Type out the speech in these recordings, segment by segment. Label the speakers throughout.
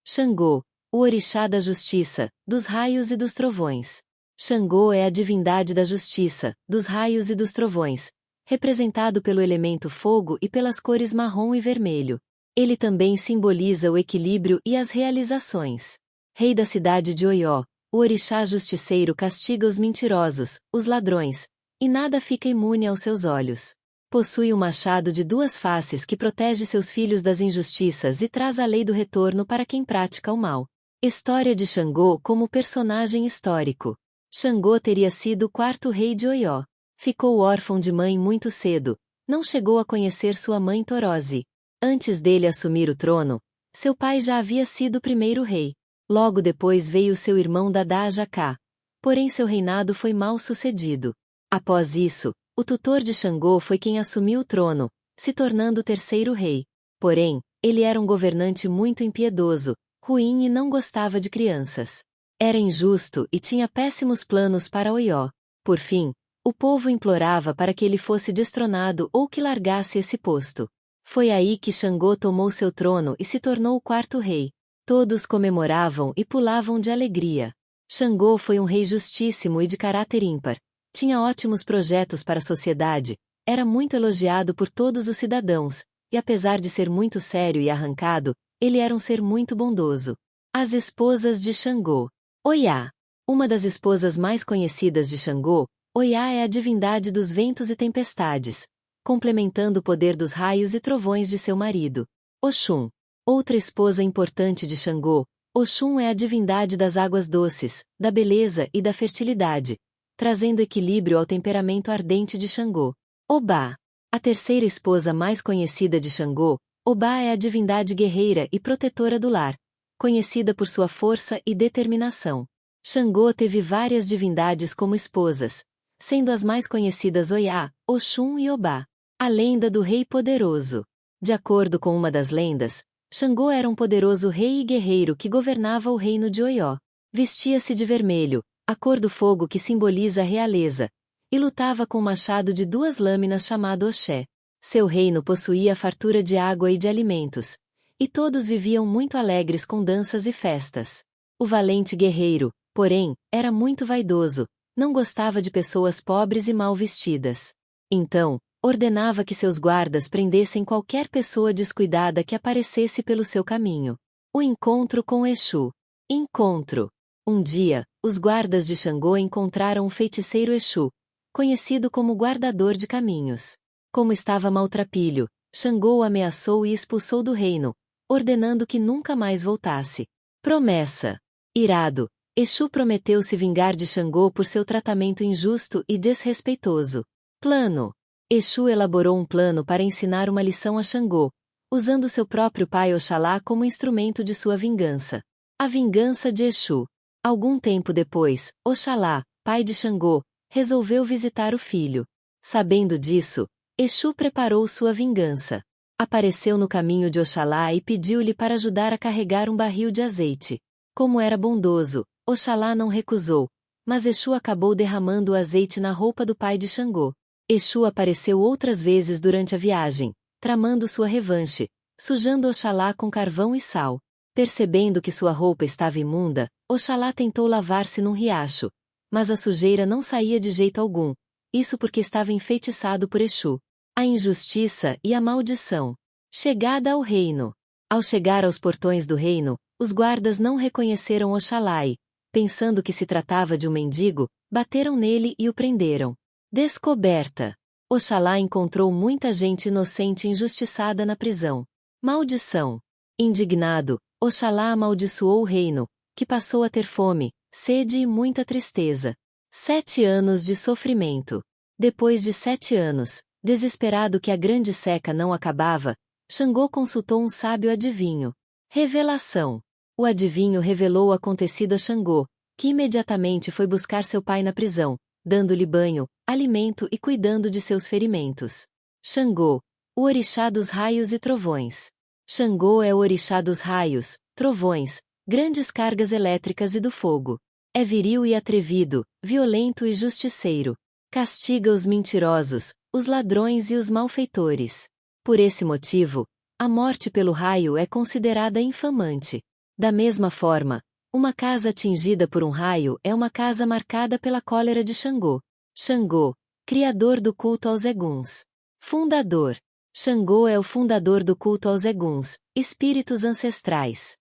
Speaker 1: Xangô, o orixá da justiça, dos raios e dos trovões. Xangô é a divindade da justiça, dos raios e dos trovões, representado pelo elemento fogo e pelas cores marrom e vermelho. Ele também simboliza o equilíbrio e as realizações. Rei da cidade de Oió, o orixá justiceiro castiga os mentirosos, os ladrões, e nada fica imune aos seus olhos. Possui um machado de duas faces que protege seus filhos das injustiças e traz a lei do retorno para quem pratica o mal. História de Xangô como personagem histórico. Xangô teria sido o quarto rei de Oió. Ficou órfão de mãe muito cedo, não chegou a conhecer sua mãe Torose. Antes dele assumir o trono, seu pai já havia sido o primeiro rei. Logo depois veio seu irmão Dadá Jacá. Porém seu reinado foi mal sucedido. Após isso, o tutor de Xangô foi quem assumiu o trono, se tornando o terceiro rei. Porém, ele era um governante muito impiedoso, ruim e não gostava de crianças. Era injusto e tinha péssimos planos para Oió. Por fim, o povo implorava para que ele fosse destronado ou que largasse esse posto. Foi aí que Xangô tomou seu trono e se tornou o quarto rei. Todos comemoravam e pulavam de alegria. Xangô foi um rei justíssimo e de caráter ímpar. Tinha ótimos projetos para a sociedade, era muito elogiado por todos os cidadãos, e apesar de ser muito sério e arrancado, ele era um ser muito bondoso. As esposas de Xangô. Oiá. Uma das esposas mais conhecidas de Xangô, Oiá é a divindade dos ventos e tempestades, complementando o poder dos raios e trovões de seu marido. Oxum. Outra esposa importante de Xangô, Oxum é a divindade das águas doces, da beleza e da fertilidade, trazendo equilíbrio ao temperamento ardente de Xangô. Obá. A terceira esposa mais conhecida de Xangô, Obá é a divindade guerreira e protetora do lar, conhecida por sua força e determinação. Xangô teve várias divindades como esposas, sendo as mais conhecidas Oiá, Oxum e Obá. A lenda do rei poderoso. De acordo com uma das lendas, Xangô era um poderoso rei e guerreiro que governava o reino de Oió. Vestia-se de vermelho, a cor do fogo que simboliza a realeza, e lutava com um machado de duas lâminas chamado Oxé. Seu reino possuía fartura de água e de alimentos, e todos viviam muito alegres com danças e festas. O valente guerreiro, porém, era muito vaidoso, não gostava de pessoas pobres e mal vestidas. Então, ordenava que seus guardas prendessem qualquer pessoa descuidada que aparecesse pelo seu caminho. O encontro com Exu. Encontro. Um dia, os guardas de Xangô encontraram um feiticeiro Exu, conhecido como guardador de caminhos. Como estava maltrapilho, Xangô o ameaçou e expulsou do reino, ordenando que nunca mais voltasse. Promessa. Irado, Exu prometeu se vingar de Xangô por seu tratamento injusto e desrespeitoso. Plano. Exu elaborou um plano para ensinar uma lição a Xangô, usando seu próprio pai Oxalá como instrumento de sua vingança. A vingança de Exu. Algum tempo depois, Oxalá, pai de Xangô, resolveu visitar o filho. Sabendo disso, Exu preparou sua vingança. Apareceu no caminho de Oxalá e pediu-lhe para ajudar a carregar um barril de azeite. Como era bondoso, Oxalá não recusou, mas Exu acabou derramando o azeite na roupa do pai de Xangô. Exu apareceu outras vezes durante a viagem, tramando sua revanche, sujando Oxalá com carvão e sal. Percebendo que sua roupa estava imunda, Oxalá tentou lavar-se num riacho, mas a sujeira não saía de jeito algum, isso porque estava enfeitiçado por Exu. A injustiça e a maldição. Chegada ao reino. Ao chegar aos portões do reino, os guardas não reconheceram Oxalá e, pensando que se tratava de um mendigo, bateram nele e o prenderam. Descoberta. Oxalá encontrou muita gente inocente injustiçada na prisão. Maldição. Indignado, Oxalá amaldiçoou o reino, que passou a ter fome, sede e muita tristeza. 7 anos de sofrimento. Depois de 7 anos, desesperado que a grande seca não acabava, Xangô consultou um sábio adivinho. Revelação. O adivinho revelou o acontecido a Xangô, que imediatamente foi buscar seu pai na prisão, dando-lhe banho, alimento e cuidando de seus ferimentos. Xangô, o orixá dos raios e trovões. Xangô é o orixá dos raios, trovões, grandes cargas elétricas e do fogo. É viril e atrevido, violento e justiceiro. Castiga os mentirosos, os ladrões e os malfeitores. Por esse motivo, a morte pelo raio é considerada infamante. Da mesma forma, uma casa atingida por um raio é uma casa marcada pela cólera de Xangô. Xangô, criador do culto aos Eguns. Fundador. Xangô é o fundador do culto aos Eguns, espíritos ancestrais.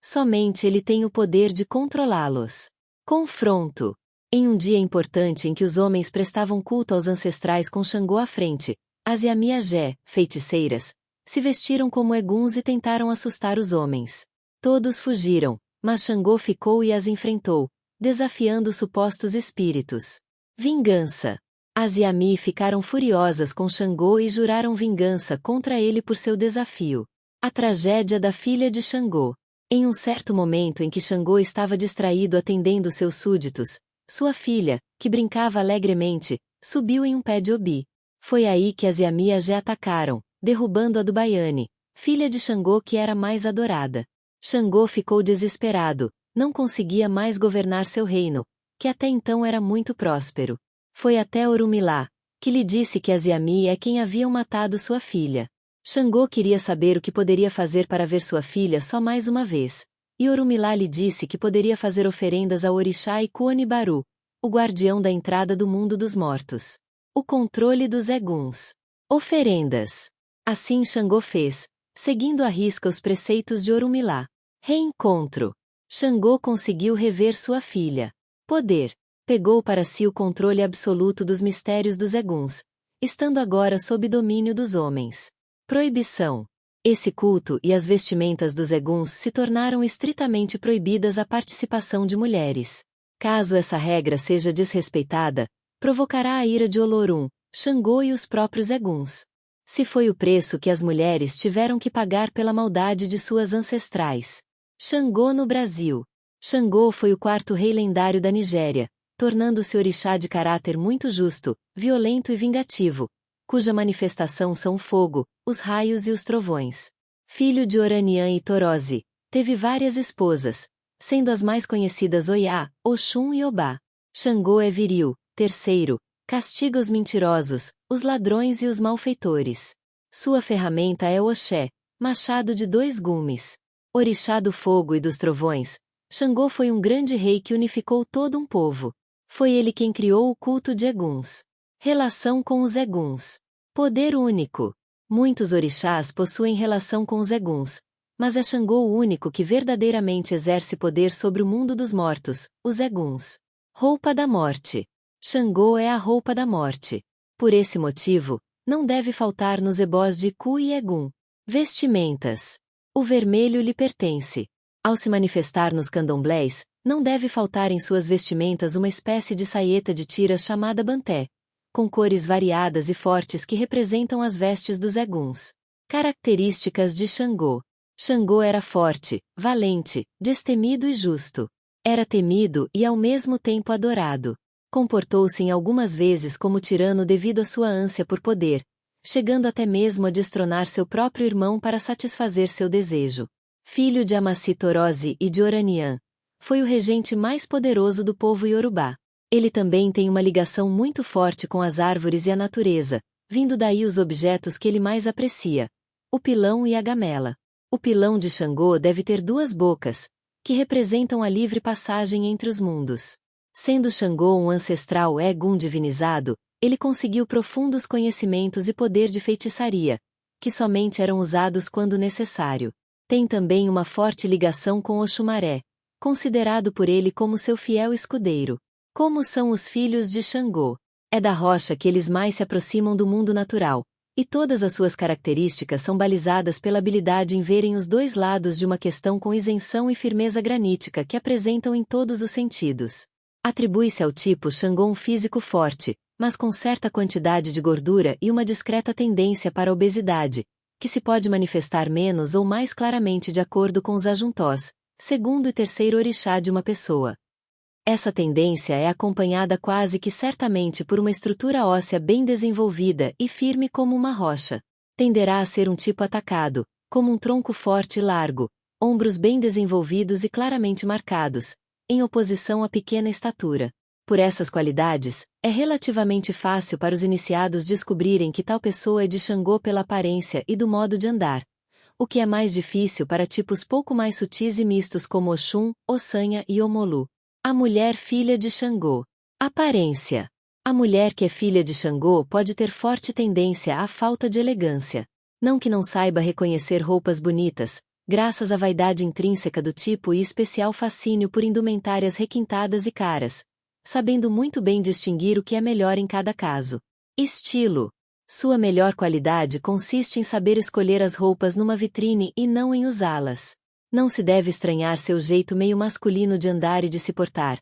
Speaker 1: Somente ele tem o poder de controlá-los. Confronto. Em um dia importante em que os homens prestavam culto aos ancestrais com Xangô à frente, as Yamiagé, feiticeiras, se vestiram como Eguns e tentaram assustar os homens. Todos fugiram, mas Xangô ficou e as enfrentou, desafiando supostos espíritos. Vingança. As Yami ficaram furiosas com Xangô e juraram vingança contra ele por seu desafio. A tragédia da filha de Xangô. Em um certo momento em que Xangô estava distraído atendendo seus súditos, sua filha, que brincava alegremente, subiu em um pé de obi. Foi aí que as Yamiagé atacaram, derrubando a Dubaiane, filha de Xangô que era mais adorada. Xangô ficou desesperado, não conseguia mais governar seu reino, que até então era muito próspero. Foi até Orumilá, que lhe disse que as Yami é quem haviam matado sua filha. Xangô queria saber o que poderia fazer para ver sua filha só mais uma vez, e Orumilá lhe disse que poderia fazer oferendas ao orixá Ikuanibaru, o guardião da entrada do mundo dos mortos. O controle dos Eguns. Oferendas. Assim Xangô fez, seguindo à risca os preceitos de Orumilá. Reencontro. Xangô conseguiu rever sua filha. Poder. Pegou para si o controle absoluto dos mistérios dos Eguns, estando agora sob domínio dos homens. Proibição. Esse culto e as vestimentas dos Eguns se tornaram estritamente proibidas a participação de mulheres. Caso essa regra seja desrespeitada, provocará a ira de Olorum, Xangô e os próprios Eguns. Se foi o preço que as mulheres tiveram que pagar pela maldade de suas ancestrais. Xangô no Brasil. Xangô foi o quarto rei lendário da Nigéria, tornando-se orixá de caráter muito justo, violento e vingativo, cuja manifestação são o fogo, os raios e os trovões. Filho de Oraniã e Torose, teve várias esposas, sendo as mais conhecidas Oiá, Oxum e Obá. Xangô é viril, terceiro, castiga os mentirosos, os ladrões e os malfeitores. Sua ferramenta é o Oxé, machado de 2 gumes. Orixá do fogo e dos trovões, Xangô foi um grande rei que unificou todo um povo. Foi ele quem criou o culto de Eguns. Relação com os Eguns. Poder único. Muitos orixás possuem relação com os Eguns, mas é Xangô o único que verdadeiramente exerce poder sobre o mundo dos mortos, os Eguns. Roupa da morte. Xangô é a roupa da morte. Por esse motivo, não deve faltar nos ebós de Ku e Egum. Vestimentas. O vermelho lhe pertence. Ao se manifestar nos candomblés, não deve faltar em suas vestimentas uma espécie de saeta de tiras chamada banté, com cores variadas e fortes que representam as vestes dos Eguns. Características de Xangô. Xangô era forte, valente, destemido e justo. Era temido e ao mesmo tempo adorado. Comportou-se em algumas vezes como tirano devido à sua ânsia por poder, chegando até mesmo a destronar seu próprio irmão para satisfazer seu desejo. Filho de Amassi Torose e de Oraniã, foi o regente mais poderoso do povo Iorubá. Ele também tem uma ligação muito forte com as árvores e a natureza, vindo daí os objetos que ele mais aprecia, o pilão e a gamela. O pilão de Xangô deve ter 2 bocas, que representam a livre passagem entre os mundos. Sendo Xangô um ancestral Egum divinizado, ele conseguiu profundos conhecimentos e poder de feitiçaria, que somente eram usados quando necessário. Tem também uma forte ligação com Oxumaré, considerado por ele como seu fiel escudeiro. Como são os filhos de Xangô? É da rocha que eles mais se aproximam do mundo natural, e todas as suas características são balizadas pela habilidade em verem os 2 lados de uma questão com isenção e firmeza granítica que apresentam em todos os sentidos. Atribui-se ao tipo Xangô um físico forte, mas com certa quantidade de gordura e uma discreta tendência para a obesidade, que se pode manifestar menos ou mais claramente de acordo com os ajuntós, segundo e terceiro orixá de uma pessoa. Essa tendência é acompanhada quase que certamente por uma estrutura óssea bem desenvolvida e firme como uma rocha. Tenderá a ser um tipo atacado, como um tronco forte e largo, ombros bem desenvolvidos e claramente marcados, em oposição à pequena estatura. Por essas qualidades, é relativamente fácil para os iniciados descobrirem que tal pessoa é de Xangô pela aparência e do modo de andar, o que é mais difícil para tipos pouco mais sutis e mistos como Oxum, Ossanha e Omolu. A mulher filha de Xangô. Aparência. A mulher que é filha de Xangô pode ter forte tendência à falta de elegância. Não que não saiba reconhecer roupas bonitas, graças à vaidade intrínseca do tipo e especial fascínio por indumentárias requintadas e caras, sabendo muito bem distinguir o que é melhor em cada caso. Estilo. Sua melhor qualidade consiste em saber escolher as roupas numa vitrine e não em usá-las. Não se deve estranhar seu jeito meio masculino de andar e de se portar,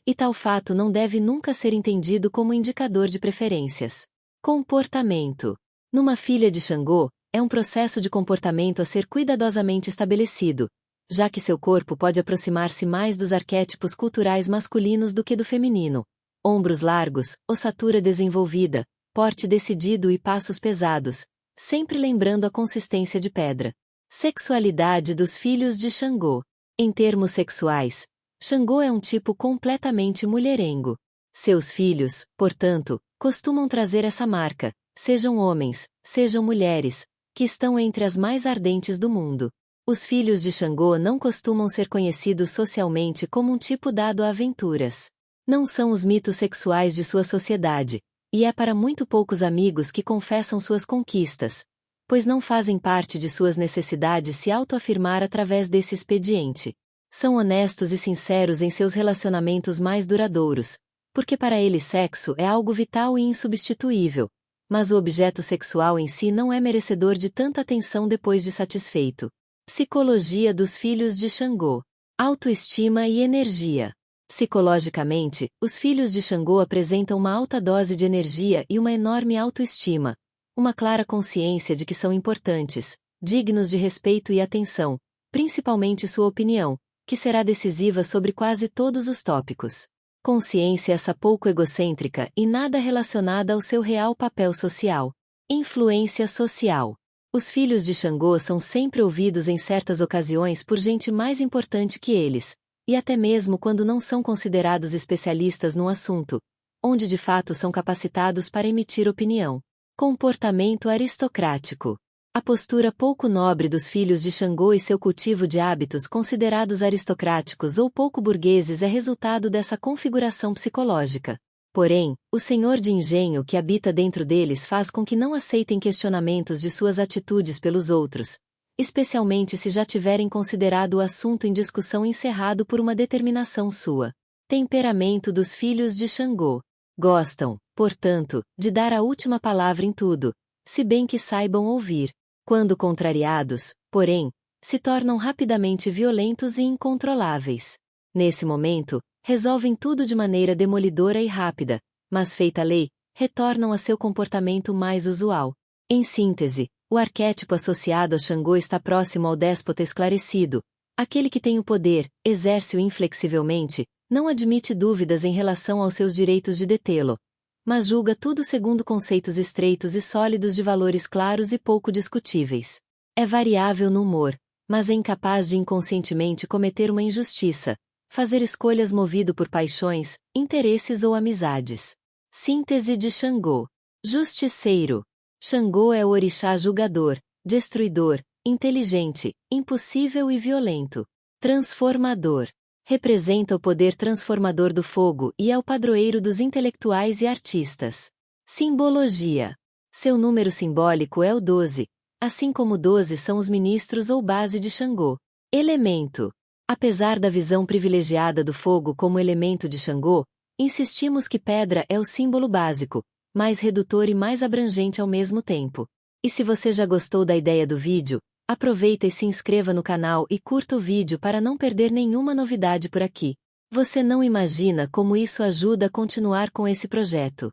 Speaker 1: e tal fato não deve nunca ser entendido como indicador de preferências. Comportamento. Numa filha de Xangô, é um processo de comportamento a ser cuidadosamente estabelecido, já que seu corpo pode aproximar-se mais dos arquétipos culturais masculinos do que do feminino. Ombros largos, ossatura desenvolvida, porte decidido e passos pesados, sempre lembrando a consistência de pedra. Sexualidade dos filhos de Xangô. Em termos sexuais, Xangô é um tipo completamente mulherengo. Seus filhos, portanto, costumam trazer essa marca, sejam homens, sejam mulheres, que estão entre as mais ardentes do mundo. Os filhos de Xangô não costumam ser conhecidos socialmente como um tipo dado a aventuras. Não são os mitos sexuais de sua sociedade, e é para muito poucos amigos que confessam suas conquistas, pois não fazem parte de suas necessidades se autoafirmar através desse expediente. São honestos e sinceros em seus relacionamentos mais duradouros, porque para eles sexo é algo vital e insubstituível, mas o objeto sexual em si não é merecedor de tanta atenção depois de satisfeito. Psicologia dos filhos de Xangô. Autoestima e energia. Psicologicamente, os filhos de Xangô apresentam uma alta dose de energia e uma enorme autoestima, uma clara consciência de que são importantes, dignos de respeito e atenção, principalmente sua opinião, que será decisiva sobre quase todos os tópicos. Consciência essa pouco egocêntrica e nada relacionada ao seu real papel social. Influência social. Os filhos de Xangô são sempre ouvidos em certas ocasiões por gente mais importante que eles, e até mesmo quando não são considerados especialistas no assunto, onde de fato são capacitados para emitir opinião. Comportamento aristocrático. A postura pouco nobre dos filhos de Xangô e seu cultivo de hábitos considerados aristocráticos ou pouco burgueses é resultado dessa configuração psicológica. Porém, o senhor de engenho que habita dentro deles faz com que não aceitem questionamentos de suas atitudes pelos outros, especialmente se já tiverem considerado o assunto em discussão encerrado por uma determinação sua. Temperamento dos filhos de Xangô. Gostam, portanto, de dar a última palavra em tudo, se bem que saibam ouvir. Quando contrariados, porém, se tornam rapidamente violentos e incontroláveis. Nesse momento, resolvem tudo de maneira demolidora e rápida, mas feita a lei, retornam a seu comportamento mais usual. Em síntese, o arquétipo associado a Xangô está próximo ao déspota esclarecido, aquele que tem o poder, exerce-o inflexivelmente, não admite dúvidas em relação aos seus direitos de detê-lo, mas julga tudo segundo conceitos estreitos e sólidos de valores claros e pouco discutíveis. É variável no humor, mas é incapaz de inconscientemente cometer uma injustiça, fazer escolhas movido por paixões, interesses ou amizades. Síntese de Xangô. Justiceiro. Xangô é o orixá julgador, destruidor, inteligente, impossível e violento. Transformador. Representa o poder transformador do fogo e é o padroeiro dos intelectuais e artistas. Simbologia. Seu número simbólico é o 12, assim como 12 são os ministros ou base de Xangô. Elemento. Apesar da visão privilegiada do fogo como elemento de Xangô, insistimos que pedra é o símbolo básico, mais redutor e mais abrangente ao mesmo tempo. E se você já gostou da ideia do vídeo, aproveita e se inscreva no canal e curta o vídeo para não perder nenhuma novidade por aqui. Você não imagina como isso ajuda a continuar com esse projeto.